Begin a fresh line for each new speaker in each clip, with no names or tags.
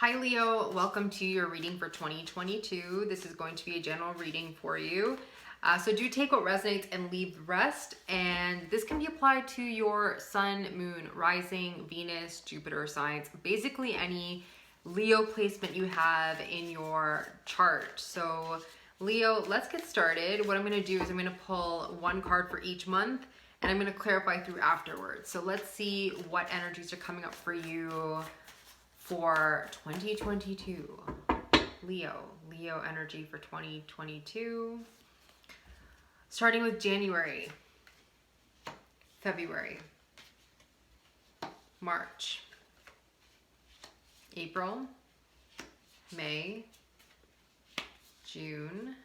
Hi Leo, welcome to your reading for 2022. This is going to be a general reading for you. So do take what resonates and leave the rest. And this can be applied to your sun, moon, rising, Venus, Jupiter signs, basically any Leo placement you have in your chart. So Leo, let's get started. What I'm going to do is I'm going to pull one card for each month and I'm going to clarify through afterwards. So let's see what energies are coming up for you for 2022. Leo energy for 2022. Starting with January, February, March, April, May, June,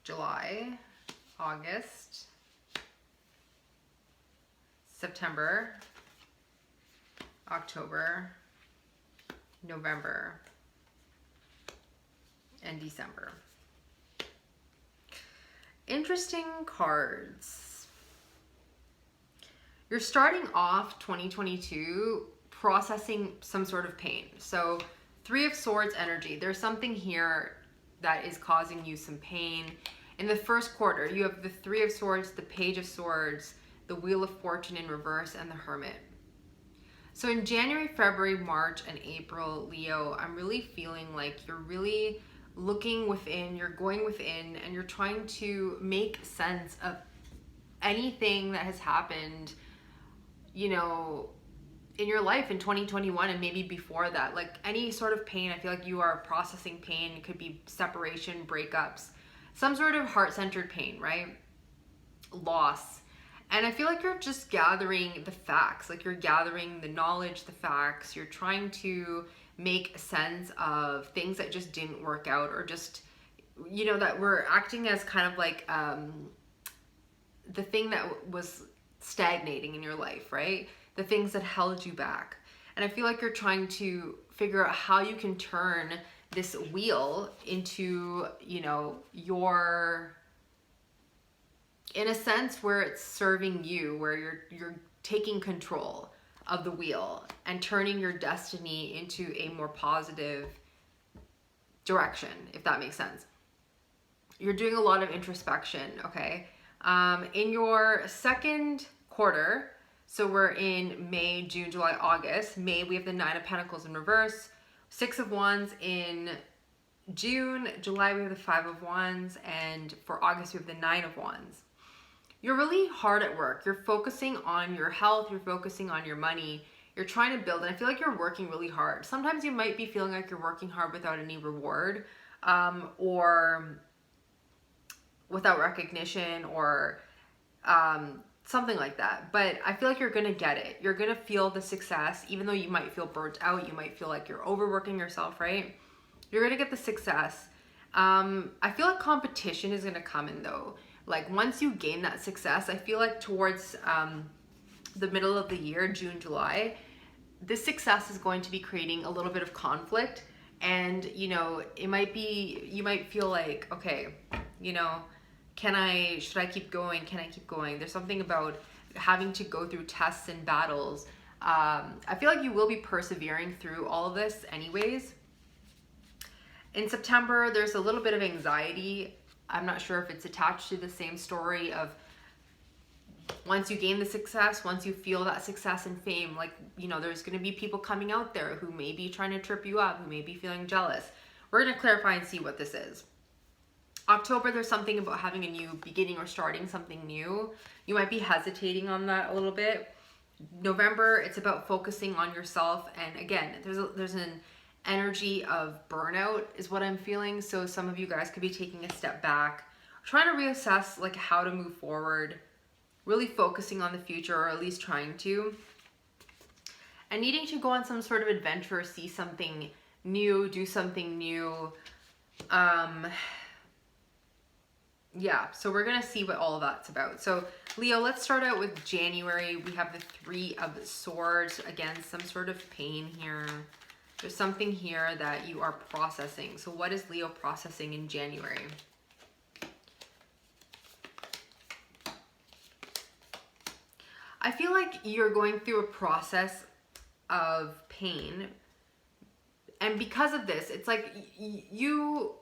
July, August, September, October, November, and December. Interesting cards. You're starting off 2022 processing some sort of pain. So Three of Swords energy. There's something here that is causing you some pain. In the first quarter, you have the Three of Swords, the Page of Swords, the Wheel of Fortune in reverse, and the Hermit. So in January, February, March, and April, Leo, I'm really feeling like you're really looking within, you're going within, and you're trying to make sense of anything that has happened, you know, in your life in 2021 and maybe before that. Like any sort of pain, I feel like you are processing pain. It could be separation, breakups, some sort of heart-centered pain, right? Loss. And I feel like you're just gathering the facts, like you're gathering the knowledge, the facts. You're trying to make sense of things that just didn't work out, or just, you know, that were acting as kind of like the thing that was stagnating in your life, right? The things that held you back. And I feel like you're trying to figure out how you can turn this wheel into, you know, your, in a sense where it's serving you, where you're taking control of the wheel and turning your destiny into a more positive direction, if that makes sense. You're doing a lot of introspection, okay? In your second quarter, so we're in May, June, July, August. May, we have the Nine of Pentacles in reverse, Six of Wands in June. July, we have the Five of Wands, and for August, we have the Nine of Wands. You're really hard at work. You're focusing on your health. You're focusing on your money. You're trying to build, and I feel like you're working really hard. Sometimes you might be feeling like you're working hard without any reward, or without recognition, or something like that. But I feel like you're gonna get it. You're gonna feel the success, even though you might feel burnt out. You might feel like you're overworking yourself, right? You're gonna get the success. I feel like competition is gonna come in though. Like once you gain that success, I feel like towards the middle of the year, June, July, this success is going to be creating a little bit of conflict. And, you know, it might be, you might feel like, okay, you know, should I keep going? Can I keep going? There's something about having to go through tests and battles. I feel like you will be persevering through all of this anyways. In September, there's a little bit of anxiety. I'm not sure if it's attached to the same story of once you gain the success, once you feel that success and fame, like, you know, there's going to be people coming out there who may be trying to trip you up, who may be feeling jealous. We're going to clarify and see what this is. October, there's something about having a new beginning or starting something new. You might be hesitating on that a little bit. November, it's about focusing on yourself. And again, there's an energy of burnout is what I'm feeling. So some of you guys could be taking a step back, trying to reassess like how to move forward, really focusing on the future, or at least trying to, and needing to go on some sort of adventure, see something new, do something new. Yeah, so we're gonna see what all of that's about. So Leo, let's start out with January. We have the Three of Swords. Again, some sort of pain here. There's something here that you are processing. So what is Leo processing in January? I feel like you're going through a process of pain And because of this, it's like you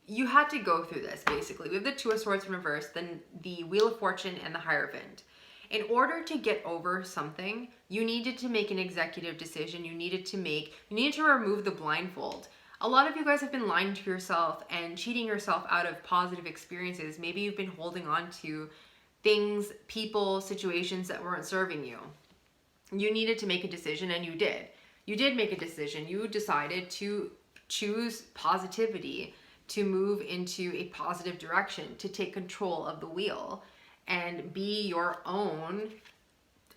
had to go through this, basically. We have the Two of Swords in reverse, then the Wheel of Fortune, and the Hierophant. In order to get over something, you needed to make an executive decision. You needed to remove the blindfold. A lot of you guys have been lying to yourself and cheating yourself out of positive experiences. Maybe you've been holding on to things, people, situations that weren't serving you. You needed to make a decision, and you did. You did make a decision. You decided to choose positivity, to move into a positive direction, to take control of the wheel and be your own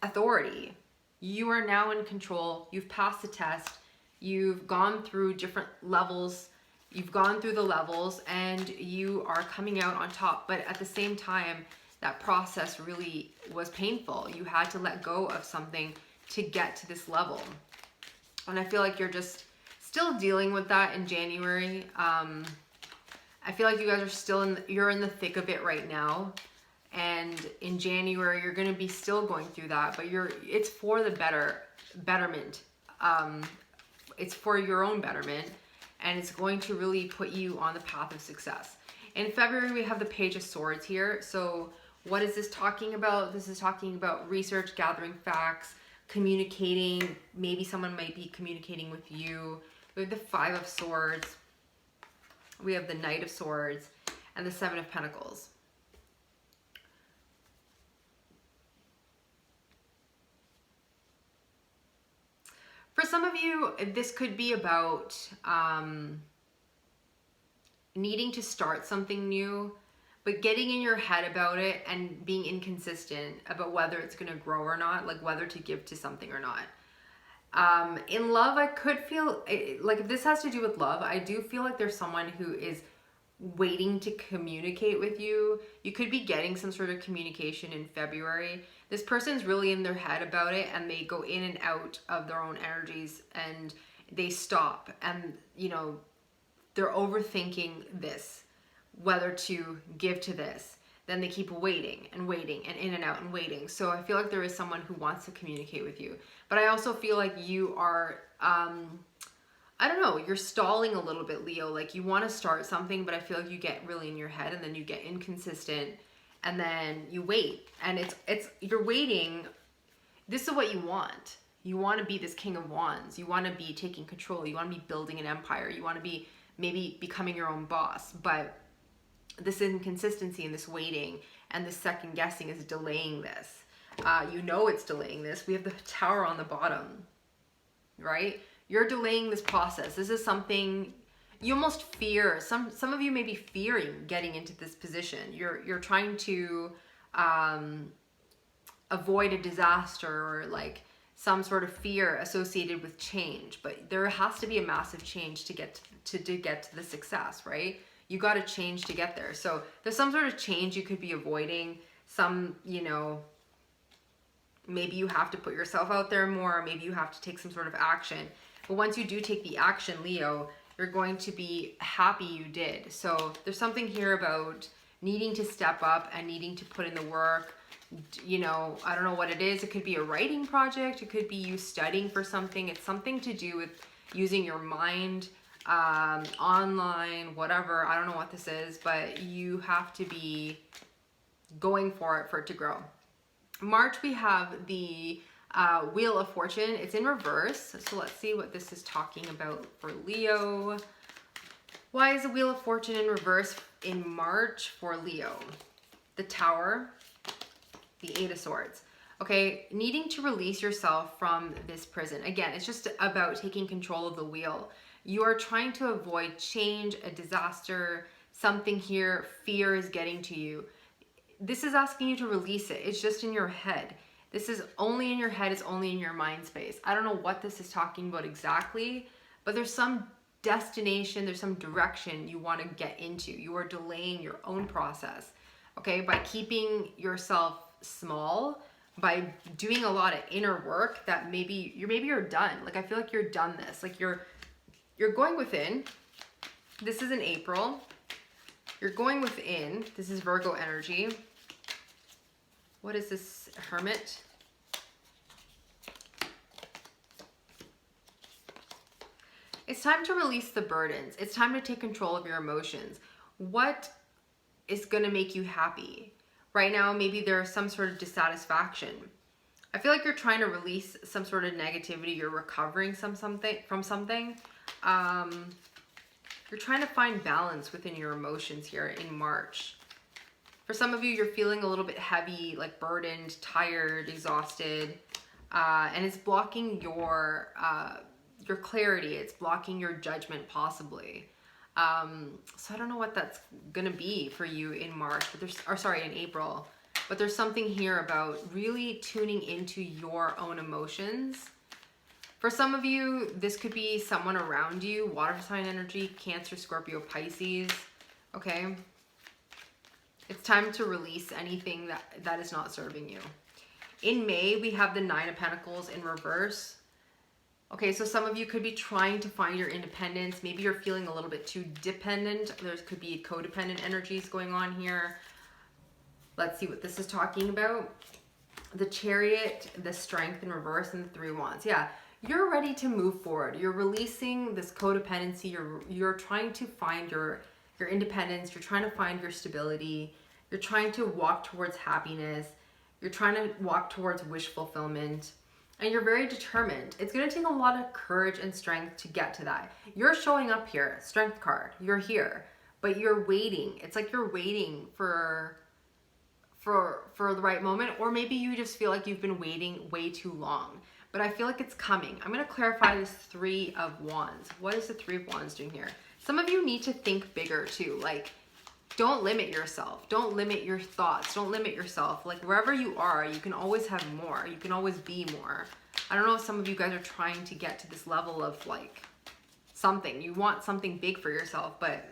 authority. You are now in control. You've passed the test. You've gone through different levels. You've gone through the levels and you are coming out on top. But at the same time, that process really was painful. You had to let go of something to get to this level. And I feel like you're just still dealing with that in January. I feel like you guys are still you're in the thick of it right now. And in January, you're going to be still going through that, but it's for the betterment. It's for your own betterment, and it's going to really put you on the path of success. In February, we have the Page of Swords here. So what is this talking about? This is talking about research, gathering facts, communicating. Maybe someone might be communicating with you. We have the Five of Swords. We have the Knight of Swords and the Seven of Pentacles. For some of you, this could be about needing to start something new, but getting in your head about it and being inconsistent about whether it's going to grow or not, like whether to give to something or not. In love, I could feel like if this has to do with love, I do feel like there's someone who is waiting to communicate with you. You could be getting some sort of communication in February. This person's really in their head about it, and they go in and out of their own energies, and they stop, and you know, they're overthinking this, whether to give to this. Then they keep waiting and waiting and in and out and waiting. So I feel like there is someone who wants to communicate with you, but I also feel like you are I don't know, you're stalling a little bit, Leo. Like you want to start something, but I feel like you get really in your head, and then you get inconsistent, and then you wait, and you're waiting. This is what you want. You want to be this King of Wands. You want to be taking control. You want to be building an empire. You want to be maybe becoming your own boss. But this inconsistency and this waiting and this second guessing is delaying this. You know it's delaying this. We have the Tower on the bottom, right? You're delaying this process. This is something you almost fear. Some of you may be fearing getting into this position. You're trying to avoid a disaster or like some sort of fear associated with change. But there has to be a massive change to get to the success, right? You got to change to get there. So there's some sort of change you could be avoiding. Some, you know, maybe you have to put yourself out there more. Maybe you have to take some sort of action. But once you do take the action, Leo, you're going to be happy you did. So there's something here about needing to step up and needing to put in the work. You know, I don't know what it is. It could be a writing project. It could be you studying for something. It's something to do with using your mind, online, whatever. I don't know what this is, but you have to be going for it to grow. March, we have the Wheel of Fortune. It's in reverse. So let's see what this is talking about for Leo. Why is the Wheel of Fortune in reverse in March for Leo? The Tower, the Eight of Swords. Okay, needing to release yourself from this prison. Again, it's just about taking control of the wheel. You are trying to avoid change, a disaster, something here, fear is getting to you. This is asking you to release it. It's just in your head. This is only in your head. It's only in your mind space. I don't know what this is talking about exactly, but there's some destination, there's some direction you want to get into. You are delaying your own process, okay, by keeping yourself small, by doing a lot of inner work that maybe you're done. Like I feel like you're done this. Like you're going within. This is in April. You're going within. This is Virgo energy. What is this? Hermit. It's time to release the burdens. It's time to take control of your emotions. What is going to make you happy? Right now, maybe there's some sort of dissatisfaction. I feel like you're trying to release some sort of negativity. You're recovering from something. You're trying to find balance within your emotions here in March. For some of you, you're feeling a little bit heavy, like burdened, tired, exhausted, and it's blocking your clarity. It's blocking your judgment, possibly. So I don't know what that's gonna be for you in March, but in April. But there's something here about really tuning into your own emotions. For some of you, this could be someone around you, water sign energy, Cancer, Scorpio, Pisces, okay? It's time to release anything that is not serving you. In May, we have the Nine of Pentacles in reverse. Okay, so some of you could be trying to find your independence. Maybe you're feeling a little bit too dependent. There could be codependent energies going on here. Let's see what this is talking about. The Chariot, the Strength in reverse, and the Three of Wands. Yeah, you're ready to move forward. You're releasing this codependency. You're trying to find your independence. You're trying to find your stability. You're trying to walk towards happiness. You're trying to walk towards wish fulfillment. And you're very determined. It's going to take a lot of courage and strength to get to that. You're showing up here, Strength card. You're here, but you're waiting. It's like you're waiting for the right moment, or maybe you just feel like you've been waiting way too long. But I feel like it's coming. I'm going to clarify this Three of Wands. What is the Three of Wands doing here? Some of you need to think bigger too. Like, don't limit yourself. Don't limit your thoughts. Don't limit yourself. Like, wherever you are, you can always have more. You can always be more. I don't know if some of you guys are trying to get to this level of like something. You want something big for yourself, but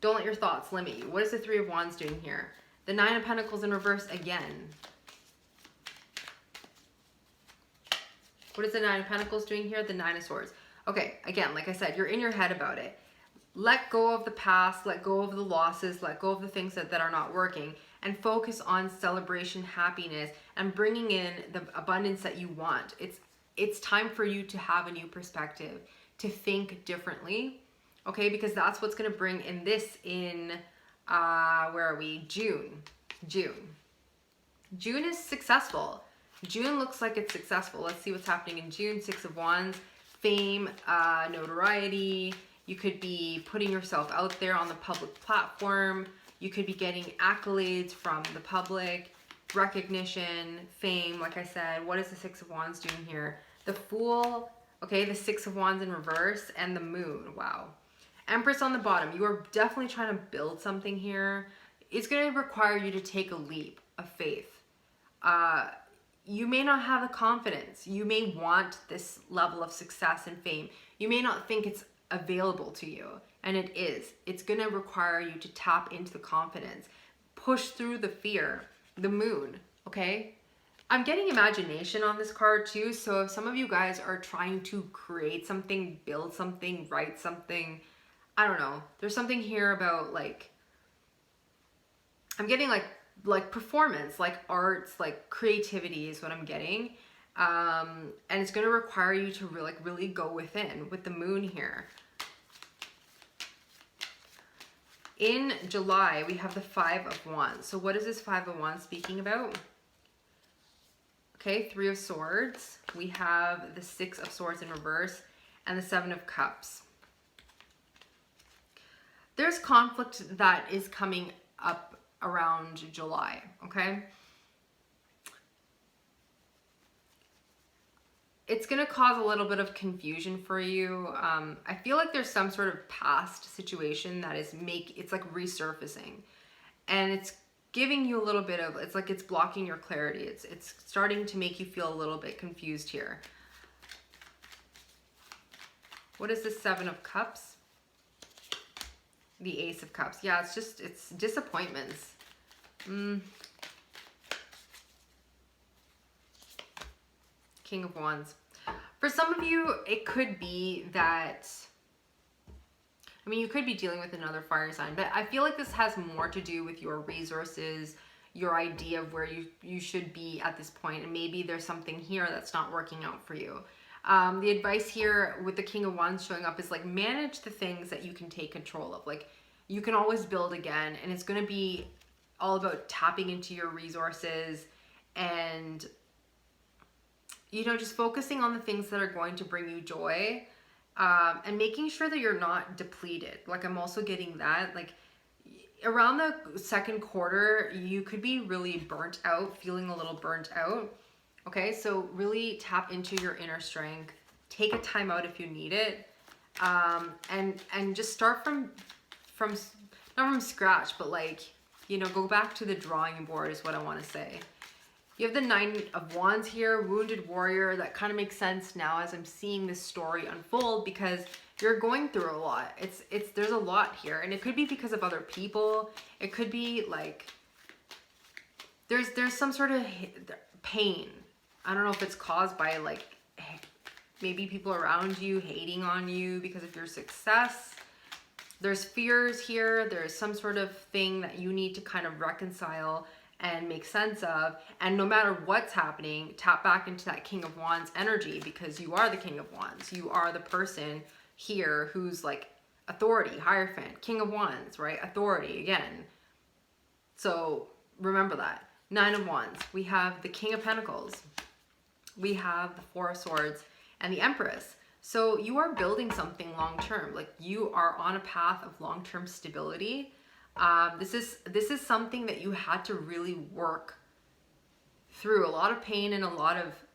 don't let your thoughts limit you. What is the Three of Wands doing here? The Nine of Pentacles in reverse again. What is the Nine of Pentacles doing here? The Nine of Swords. Okay, again, like I said, you're in your head about it. Let go of the past, let go of the losses, let go of the things that are not working, and focus on celebration, happiness, and bringing in the abundance that you want. It's time for you to have a new perspective, to think differently, okay? Because that's what's going to bring in this in, where are we? June. June is successful. June looks like it's successful. Let's see what's happening in June. Six of Wands, fame, notoriety. You could be putting yourself out there on the public platform. You could be getting accolades from the public, recognition, fame, like I said. What is the Six of Wands doing here? The Fool, okay, the Six of Wands in reverse, and the Moon. Wow. Empress on the bottom. You are definitely trying to build something here. It's going to require you to take a leap of faith. You may not have the confidence. You may want this level of success and fame. You may not think it's available to you, and it is. It's going to require you to tap into the confidence, push through the fear. The Moon, okay? I'm getting imagination on this card too, so if some of you guys are trying to create something, build something, write something, I don't know, there's something here about like, I'm getting like performance, like arts, like creativity is what I'm getting. And it's going to require you to really go within with the Moon here. In July, we have the Five of Wands. So what is this Five of Wands speaking about? Okay, Three of Swords. We have the Six of Swords in reverse and the Seven of Cups. There's conflict that is coming up around July, okay? It's going to cause a little bit of confusion for you. I feel like there's some sort of past situation that is it's like resurfacing, and it's giving you a little bit of, it's like it's blocking your clarity. It's starting to make you feel a little bit confused here. What is the Seven of Cups? The Ace of Cups. Yeah, it's disappointments. King of Wands. For some of you, it could be that, I mean, you could be dealing with another fire sign, but I feel like this has more to do with your resources, your idea of where you should be at this point, and maybe there's something here that's not working out for you. The advice here with the King of Wands showing up is like manage the things that you can take control of. Like you can always build again, and it's going to be all about tapping into your resources and, you know, just focusing on the things that are going to bring you joy, and making sure that you're not depleted. Like I'm also getting that, like around the second quarter, you could be really burnt out, feeling a little burnt out. Okay, so really tap into your inner strength. Take a time out if you need it, and just start from not from scratch, but like, you know, go back to the drawing board is what I want to say. You have the 9 of Wands here, wounded warrior. That kind of makes sense now as I'm seeing this story unfold, because you're going through a lot. There's a lot here, and it could be because of other people. It could be like there's some sort of pain. I don't know if it's caused by like maybe people around you hating on you because of your success. There's fears here. There's some sort of thing that you need to kind of reconcile and make sense of. And no matter what's happening, tap back into that King of Wands energy, because you are the King of Wands. You are the person here who's like authority, Hierophant, King of Wands, right? Authority again. So remember that. 9 of Wands. We have the King of Pentacles. We have the 4 of Swords and the Empress. So you are building something long term. Like you are on a path of long-term stability. This is something that you had to really work through a lot of pain and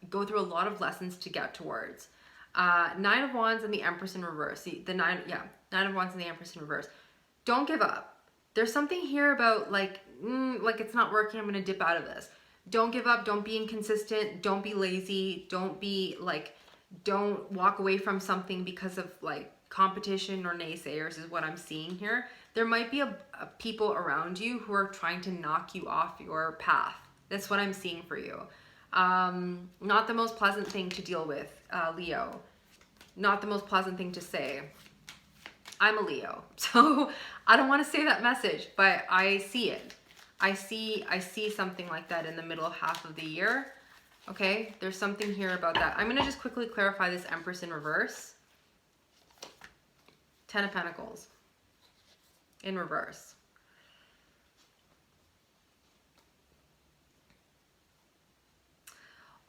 go through a lot of lessons to get towards. 9 of Wands and the Empress in reverse. See, 9 of Wands and the Empress in reverse. Don't give up. There's something here about like it's not working, I'm gonna dip out of this. Don't give up. Don't be inconsistent. Don't be lazy. Don't walk away from something because of like competition or naysayers is what I'm seeing here. There might be a people around you who are trying to knock you off your path. That's what I'm seeing for you. Not the most pleasant thing to deal with, Leo. Not the most pleasant thing to say. I'm a Leo, so I don't want to say that message, but I see it. I see something like that in the middle half of the year. Okay, there's something here about that. I'm going to just quickly clarify this Empress in reverse. 10 of Pentacles in reverse.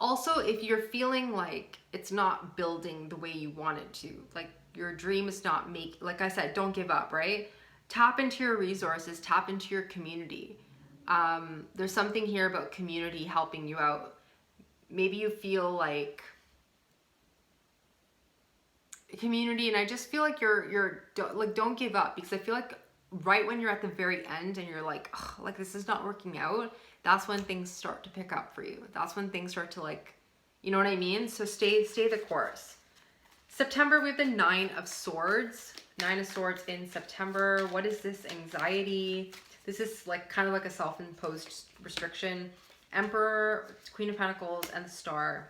Also, if you're feeling like it's not building the way you want it to, like your dream is not like I said, don't give up, right? Tap into your resources, tap into your community. There's something here about community helping you out. Maybe you feel like community, and I just feel like don't give up, because I feel like right when you're at the very end and you're like, oh, like this is not working out, that's when things start to pick up for you. That's when things start to like, you know what I mean? So stay the course. September, we have the 9 of Swords. 9 of Swords in September. What is this? Anxiety. This is like kind of like a self-imposed restriction. Emperor, Queen of Pentacles, and the Star.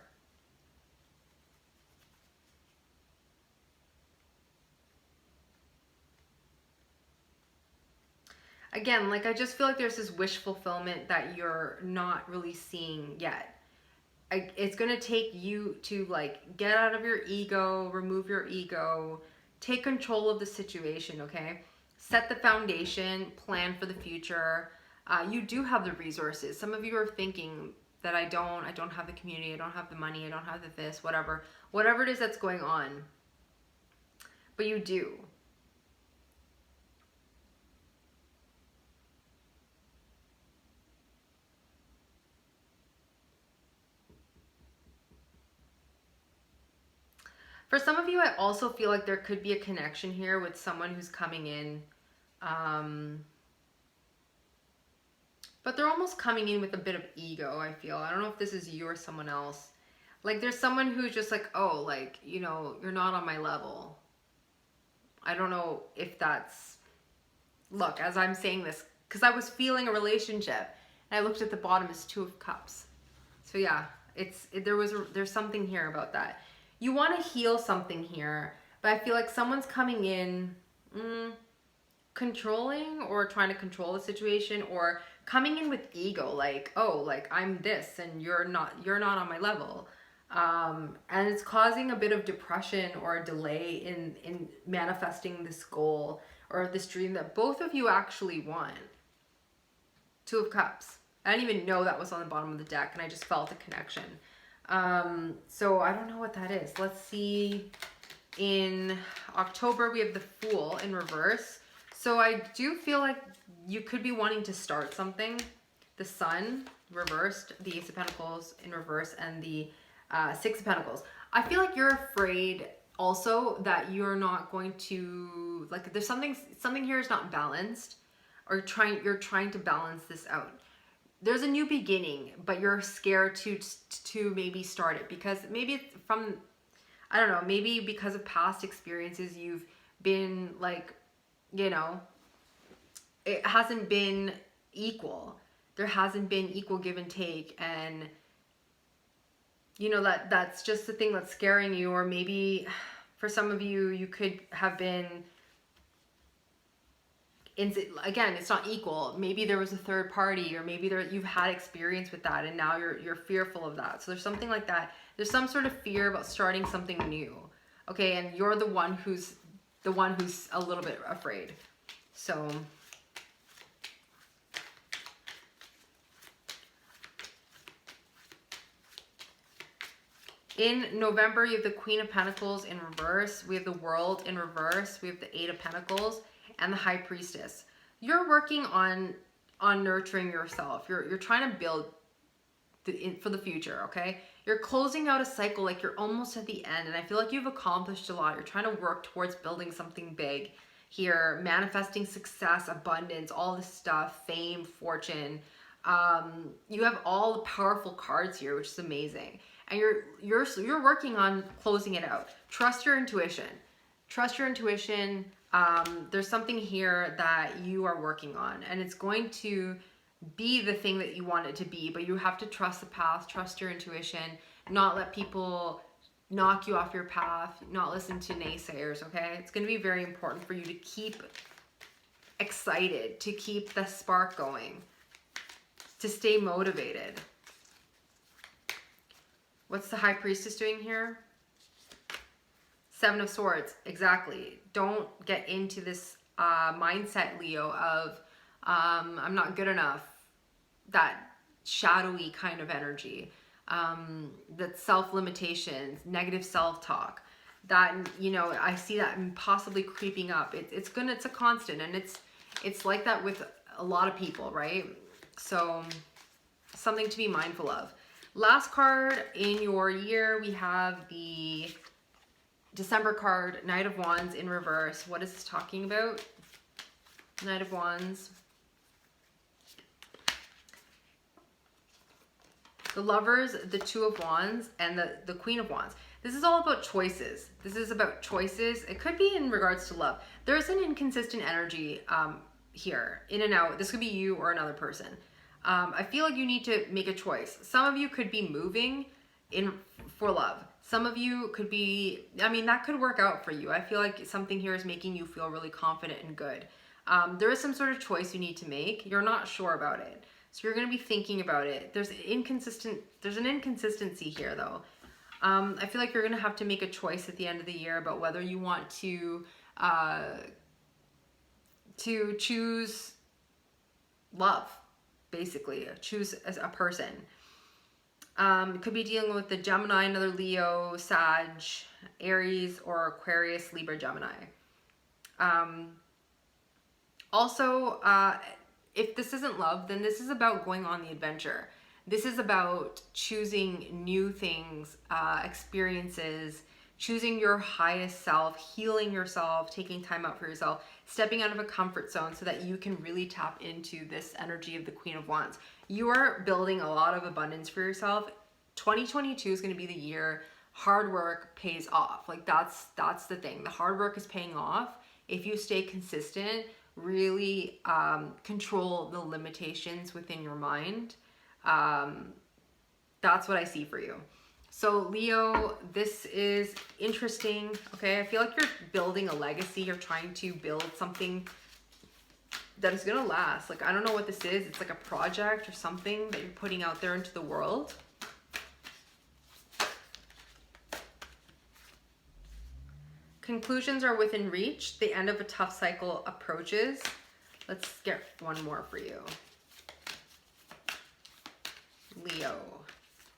Again, like I just feel like there's this wish fulfillment that you're not really seeing yet. It's going to take you to like get out of your ego, remove your ego, take control of the situation, okay? Set the foundation, plan for the future. You do have the resources. Some of you are thinking that I don't have the community, I don't have the money, I don't have the this, whatever it is that's going on. But you do. For some of you, I also feel like there could be a connection here with someone who's coming in. But they're almost coming in with a bit of ego, I feel. I don't know if this is you or someone else. Like there's someone who's just like, oh, like, you know, you're not on my level. I don't know if that's... Look, as I'm saying this, because I was feeling a relationship, and I looked at the bottom as 2 of Cups. So yeah, there's something here about that. You want to heal something here, but I feel like someone's coming in controlling or trying to control the situation, or coming in with ego, like, oh, like I'm this and you're not on my level. And it's causing a bit of depression or a delay in manifesting this goal or this dream that both of you actually want. Two of Cups. I didn't even know that was on the bottom of the deck, and I just felt a connection. So I don't know what that is. Let's see. In October, we have the Fool in reverse. So I do feel like you could be wanting to start something. The Sun reversed, the Ace of Pentacles in reverse, and the Six of Pentacles. I feel like you're afraid also that you're not going to, like, there's something here is not balanced, or you're trying to balance this out. There's a new beginning, but you're scared to maybe start it because maybe it's from, I don't know, maybe because of past experiences you've been like, you know, it hasn't been equal. There hasn't been equal give and take, and you know that's just the thing that's scaring you. Or maybe for some of you, you could have been, again, it's not equal. Maybe there was a third party, or maybe you've had experience with that and now you're fearful of that. So there's something like that. There's some sort of fear about starting something new. Okay, and you're the one who's a little bit afraid. So in November, you have the Queen of Pentacles in reverse. We have the World in reverse. We have the Eight of Pentacles and the High Priestess. You're working on nurturing yourself. You're trying to build for the future, okay? You're closing out a cycle, like you're almost at the end, and I feel like you've accomplished a lot. You're trying to work towards building something big here, manifesting success, abundance, all this stuff, fame, fortune. You have all the powerful cards here, which is amazing. And you're working on closing it out. Trust your intuition. Trust your intuition. There's something here that you are working on, and it's going to be the thing that you want it to be, but you have to trust the path, trust your intuition, not let people knock you off your path, not listen to naysayers, okay? It's going to be very important for you to keep excited, to keep the spark going, to stay motivated. What's the High Priestess doing here? Seven of Swords, exactly. Don't get into this mindset, Leo, of I'm not good enough. That shadowy kind of energy. That self-limitations, negative self-talk. That, you know, I see that possibly creeping up. It's a constant, and it's like that with a lot of people, right? So something to be mindful of. Last card in your year, we have the December card, Knight of Wands in reverse. What is this talking about? Knight of Wands. The Lovers, the Two of Wands, and the Queen of Wands. This is all about choices. This is about choices. It could be in regards to love. There's an inconsistent energy here, in and out. This could be you or another person. I feel like you need to make a choice. Some of you could be moving for love. Some of you could be, I mean, that could work out for you. I feel like something here is making you feel really confident and good. There is some sort of choice you need to make. You're not sure about it. So you're going to be thinking about it. There's an inconsistency here, though. I feel like you're going to have to make a choice at the end of the year about whether you want to choose love, basically. Choose as a person. Could be dealing with the Gemini, another Leo, Sag, Aries, or Aquarius, Libra, Gemini. Also, if this isn't love, then this is about going on the adventure. This is about choosing new things, experiences, choosing your highest self, healing yourself, taking time out for yourself, stepping out of a comfort zone so that you can really tap into this energy of the Queen of Wands. You are building a lot of abundance for yourself. 2022 is going to be the year hard work pays off. Like that's the thing. The hard work is paying off. If you stay consistent, really control the limitations within your mind. That's what I see for you. So Leo, this is interesting. Okay, I feel like you're building a legacy. You're trying to build something that is gonna last. Like, I don't know what this is. It's like a project or something that you're putting out there into the world. Conclusions are within reach. The end of a tough cycle approaches. Let's get one more for you. Leo,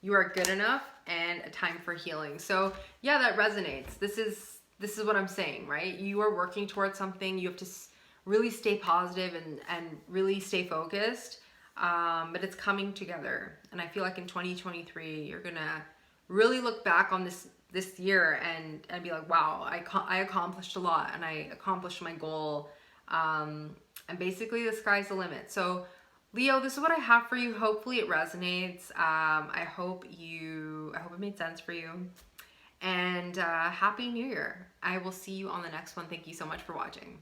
you are good enough and a time for healing. So yeah, that resonates. This is what I'm saying, right? You are working towards something. You have to really stay positive and really stay focused. But it's coming together. And I feel like in 2023, you're gonna really look back on this year and be like, wow, I accomplished a lot and I accomplished my goal. And basically the sky's the limit. So Leo, this is what I have for you. Hopefully it resonates. I hope it made sense for you. And Happy New Year. I will see you on the next one. Thank you so much for watching.